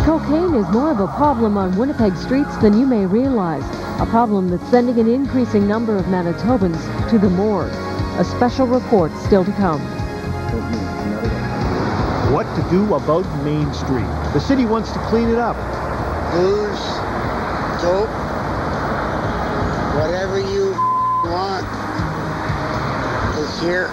Cocaine is more of a problem on Winnipeg streets than you may realize. A problem that's sending an increasing number of Manitobans to the morgue. A special report still to come. What to do about Main Street? The city wants to clean it up. Booze, dope, whatever you want is here.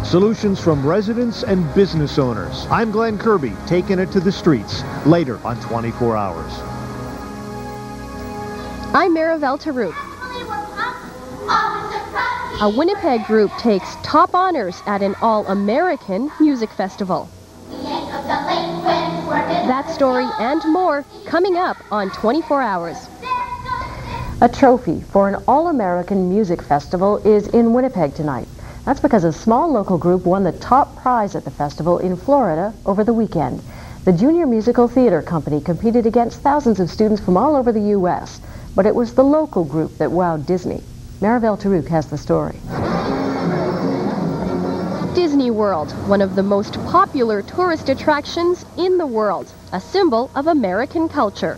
Solutions from residents and business owners. I'm Glenn Kirby, taking it to the streets, later on 24 Hours. I'm Marivelle Tarouk. A Winnipeg group takes top honors at an all-American music festival. That story and more coming up on 24 Hours. A trophy for an all-American music festival is in Winnipeg tonight. That's because a small local group won the top prize at the festival in Florida over the weekend. The Junior Musical Theatre Company competed against thousands of students from all over the U.S., but it was the local group that wowed Disney. Marivelle Tarouk has the story. Disney World, one of the most popular tourist attractions in the world, a symbol of American culture.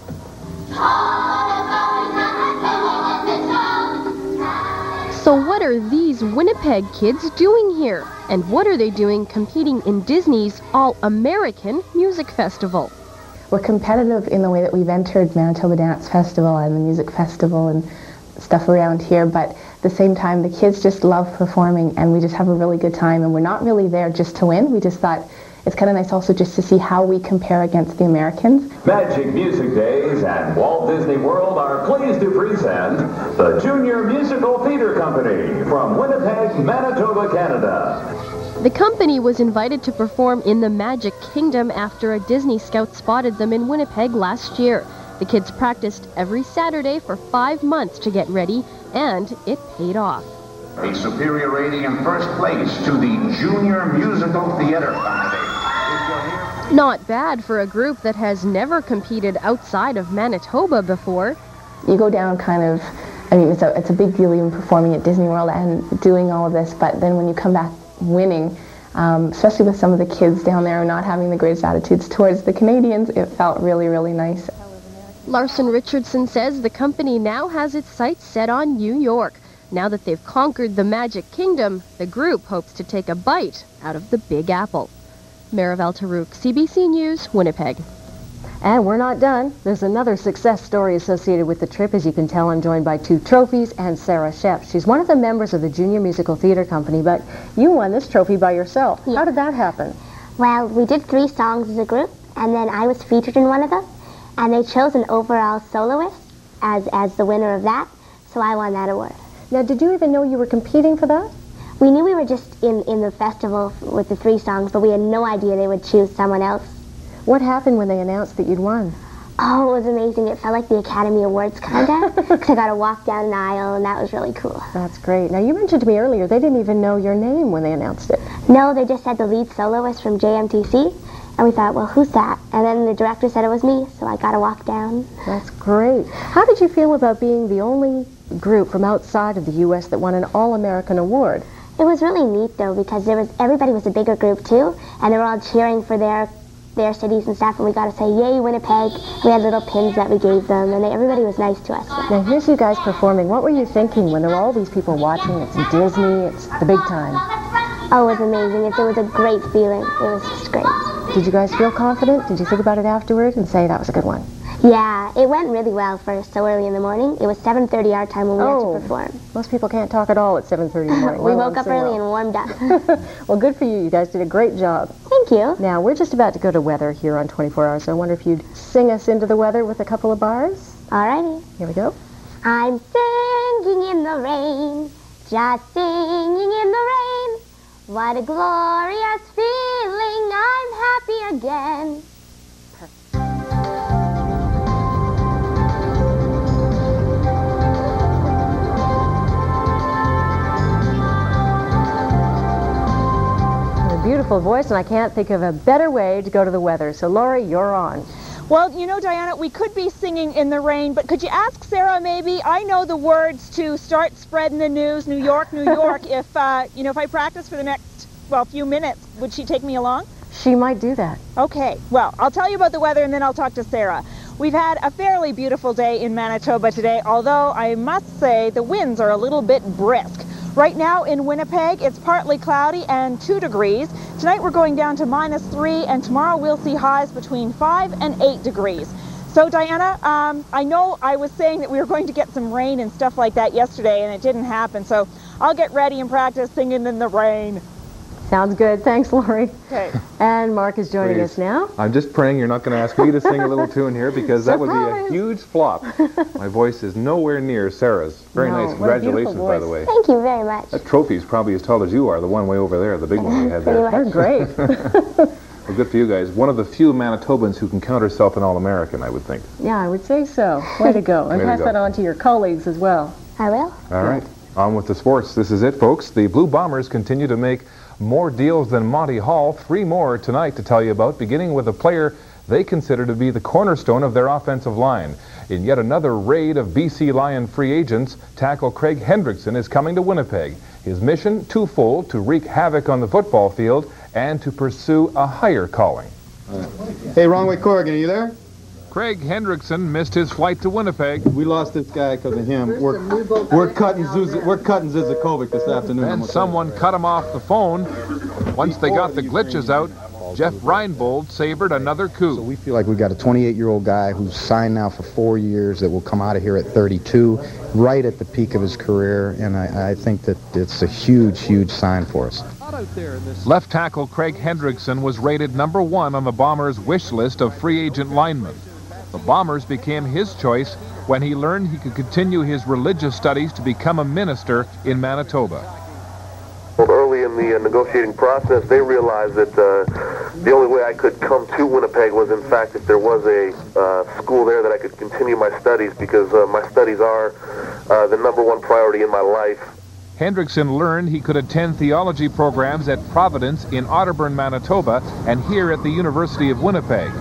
So what are these Winnipeg kids doing here? And what are they doing competing in Disney's All-American Music Festival? We're competitive in the way that we've entered Manitoba Dance Festival and the Music Festival and stuff around here, but at the same time the kids just love performing and we just have a really good time, and we're not really there just to win. We just thought it's kind of nice also just to see how we compare against the Americans. Magic Music Days and Walt Disney World are pleased to present the Junior Musical Theatre Company from Winnipeg, Manitoba, Canada. The company was invited to perform in the Magic Kingdom after a Disney scout spotted them in Winnipeg last year. The kids practiced every Saturday for 5 months to get ready, and it paid off. A superior rating in first place to the Junior Musical Theatre Company. Not bad for a group that has never competed outside of Manitoba before. You go down kind of, I mean, it's a big deal even performing at Disney World and doing all of this, but then when you come back winning, especially with some of the kids down there not having the greatest attitudes towards the Canadians, it felt really, really nice. Larson Richardson says the company now has its sights set on New York. Now that they've conquered the Magic Kingdom, the group hopes to take a bite out of the Big Apple. Marivelle Tarouk, CBC News, Winnipeg. And we're not done. There's another success story associated with the trip. As you can tell, I'm joined by 2 trophies and Sarah Shep. She's one of the members of the Junior Musical Theatre Company, but you won this trophy by yourself. Yeah. How did that happen? Well, we did 3 songs as a group, and then I was featured in one of them, and they chose an overall soloist as the winner of that, so I won that award. Now, did you even know you were competing for that? We knew we were just in the festival with the 3 songs, but we had no idea they would choose someone else. What happened when they announced that you'd won? Oh, it was amazing. It felt like the Academy Awards, kind of, because I got to walk down an aisle, and that was really cool. That's great. Now, you mentioned to me earlier they didn't even know your name when they announced it. No, they just said the lead soloist from JMTC, and we thought, well, who's that? And then the director said it was me, so I got to walk down. That's great. How did you feel about being the only group from outside of the U.S. that won an All-American award? It was really neat, though, because everybody was a bigger group, too, and they were all cheering for their cities and stuff, and we got to say, yay, Winnipeg. We had little pins that we gave them, and everybody was nice to us. Now, here's you guys performing. What were you thinking when there were all these people watching? It's Disney, it's the big time. Oh, it was amazing. It was a great feeling. It was just great. Did you guys feel confident? Did you think about it afterward and say that was a good one? Yeah, it went really well for so early in the morning. It was 7:30 our time when we had to perform. Most people can't talk at all at 7:30 in the morning. We woke up early and warmed up. Well, good for you. You guys did a great job. Thank you. Now, we're just about to go to weather here on 24 Hours, so I wonder if you'd sing us into the weather with a couple of bars. Alrighty. Here we go. I'm singing in the rain, just singing in the rain. What a glorious feeling, I'm happy again. Beautiful voice, and I can't think of a better way to go to the weather. So, Lori, you're on. Well, you know, Diana, we could be singing in the rain, but could you ask Sarah maybe? I know the words to start spreading the news, New York, New York. If, you know, if I practice for the next, well, few minutes, would she take me along? She might do that. Okay, well, I'll tell you about the weather and then I'll talk to Sarah. We've had a fairly beautiful day in Manitoba today, although I must say the winds are a little bit brisk. Right now in Winnipeg, it's partly cloudy and 2 degrees. Tonight we're going down to -3, and tomorrow we'll see highs between 5 and 8 degrees. So Diana, I know I was saying that we were going to get some rain and stuff like that yesterday, and it didn't happen, so I'll get ready and practice singing in the rain. Sounds good. Thanks, Lori. Okay. And Mark is joining us now. I'm just praying you're not going to ask me to sing a little tune here, because that would be a huge flop. My voice is nowhere near Sarah's. Very nice. Congratulations, by the way. Thank you very much. That trophy's probably as tall as you are, the one way over there, the big one we had there. They're great. Well, good for you guys. One of the few Manitobans who can count herself an All-American, I would think. Yeah, I would say so. Way to go. And pass that on to your colleagues as well. I will. All right. On with the sports. This is it, folks. The Blue Bombers continue to make more deals than Monty Hall. 3 more tonight to tell you about, beginning with a player they consider to be the cornerstone of their offensive line. In yet another raid of BC Lion free agents, tackle Craig Hendrickson is coming to Winnipeg. His mission, twofold: to wreak havoc on the football field and to pursue a higher calling. Hey, wrong way, Corrigan, are you there? Craig Hendrickson missed his flight to Winnipeg. We lost this guy because of him. We're cutting Zizakovic this afternoon. And someone cut him off the phone. Once they got the glitches out, Jeff Reinebold savored another coup. So we feel like we've got a 28-year-old guy who's signed now for 4 years that will come out of here at 32, right at the peak of his career, and I think that it's a huge, huge sign for us. Left tackle Craig Hendrickson was rated #1 on the Bombers' wish list of free agent linemen. The Bombers became his choice when he learned he could continue his religious studies to become a minister in Manitoba. Well, early in the negotiating process, they realized that the only way I could come to Winnipeg was, in fact, if there was a school there that I could continue my studies, because my studies are the #1 priority in my life. Hendrickson learned he could attend theology programs at Providence in Otterburn, Manitoba, and here at the University of Winnipeg.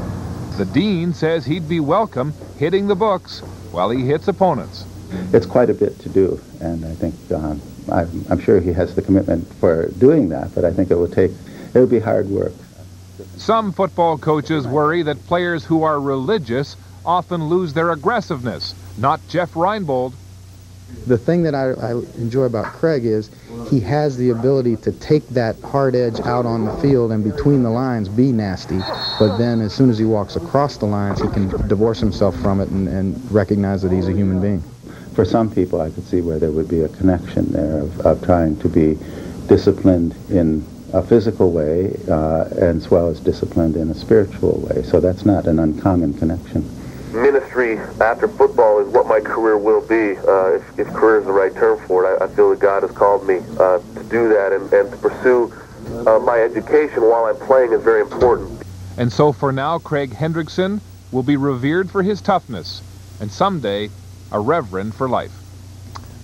The dean says he'd be welcome hitting the books while he hits opponents. It's quite a bit to do, and I think I'm sure he has the commitment for doing that, but I think it would be hard work. Some football coaches worry that players who are religious often lose their aggressiveness. Not Jeff Reinebold. The thing that I enjoy about Craig is he has the ability to take that hard edge out on the field and between the lines be nasty, but then as soon as he walks across the lines, he can divorce himself from it and recognize that he's a human being. For some people, I could see where there would be a connection there of trying to be disciplined in a physical way as well as disciplined in a spiritual way. So that's not an uncommon connection. Ministry after football is what my career will be, if career is the right term for it. I feel that God has called me to do that, and to pursue my education while I'm playing is very important. And so for now, Craig Hendrickson will be revered for his toughness, and someday a reverend for life.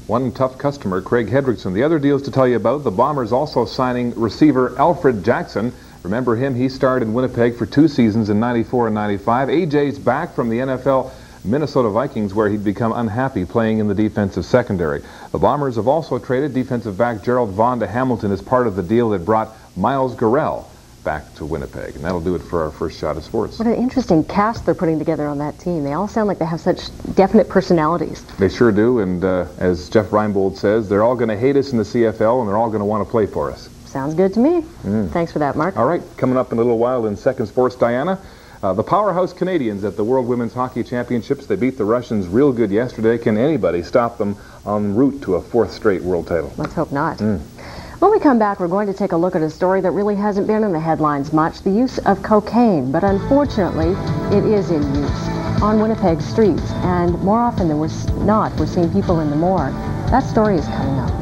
One tough customer, Craig Hendrickson. The other deals to tell you about: the Bombers also signing receiver Alfred Jackson. Remember him? He starred in Winnipeg for 2 seasons in '94 and '95. AJ's back from the NFL Minnesota Vikings, where he'd become unhappy playing in the defensive secondary. The Bombers have also traded defensive back Gerald Vaughn to Hamilton as part of the deal that brought Miles Garrell back to Winnipeg. And that'll do it for our first shot of sports. What an interesting cast they're putting together on that team. They all sound like they have such definite personalities. They sure do, and as Jeff Reinebold says, they're all going to hate us in the CFL, and they're all going to want to play for us. Sounds good to me. Thanks for that, Mark. All right, coming up in a little while in Second Sports, Diana, the powerhouse Canadians at the World Women's Hockey Championships. They beat the Russians real good yesterday. Can anybody stop them en route to a 4th straight world title? Let's hope not. When we come back, we're going to take a look at a story that really hasn't been in the headlines much: the use of cocaine. But unfortunately, it is in use on Winnipeg streets. And more often than not, we're seeing people in the morgue. That story is coming up.